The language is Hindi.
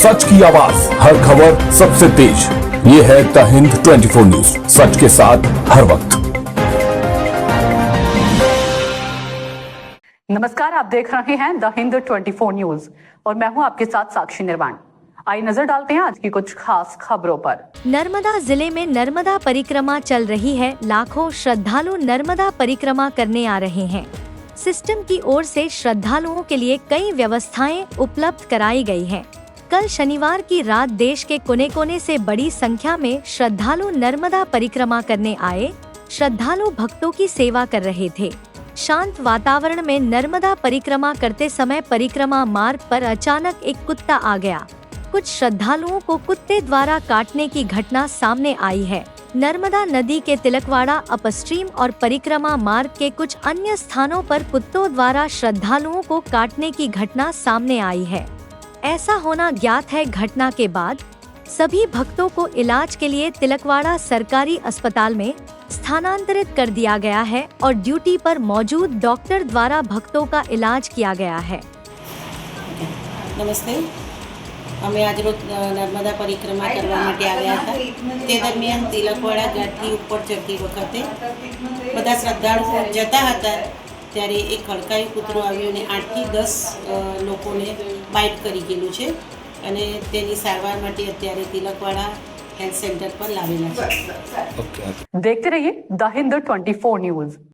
सच की आवाज, हर खबर सबसे तेज। ये है द हिंद 24 न्यूज, सच के साथ हर वक्त। नमस्कार, आप देख रहे हैं द हिंद 24 न्यूज और मैं हूं आपके साथ साक्षी निर्वाण। आइए नजर डालते हैं आज की कुछ खास खबरों पर। नर्मदा जिले में नर्मदा परिक्रमा चल रही है। लाखों श्रद्धालु नर्मदा परिक्रमा करने आ रहे हैं। सिस्टम की ओर से श्रद्धालुओं के लिए कई व्यवस्थाएं उपलब्ध कराई गई हैं। कल शनिवार की रात देश के कोने कोने से बड़ी संख्या में श्रद्धालु नर्मदा परिक्रमा करने आए। श्रद्धालु भक्तों की सेवा कर रहे थे। शांत वातावरण में नर्मदा परिक्रमा करते समय परिक्रमा मार्ग पर अचानक एक कुत्ता आ गया। कुछ श्रद्धालुओं को कुत्ते द्वारा काटने की घटना सामने आई है। नर्मदा नदी के तिलकवाड़ा अपस्ट्रीम और परिक्रमा मार्ग के कुछ अन्य स्थानों पर कुत्तों द्वारा श्रद्धालुओं को काटने की घटना सामने आई है। ऐसा होना ज्ञात है। घटना के बाद सभी भक्तों को इलाज के लिए तिलकवाड़ा सरकारी अस्पताल में स्थानांतरित कर दिया गया है और ड्यूटी पर मौजूद डॉक्टर द्वारा भक्तों का इलाज किया गया है। नमस्ते, અમે આજ રોજ નર્મદા પરિક્રમા કરવા માટે આવ્યા હતા। તે દરમિયાન તિલકવાડા ઘાટથી ઉપર ચડતી વખતે બધા શ્રદ્ધાળુઓ જતા હતા ત્યારે એક ખડકાયું કૂતરું આવ્યું અને 8 થી 10 લોકોને બાઇટ કરી ગયેલું છે અને તેની સારવાર માટે અત્યારે તિલકવાડા હેલ્થ સેન્ટર પર લાવેલા છે। देखते रहिए द हिंद 24 न्यूज।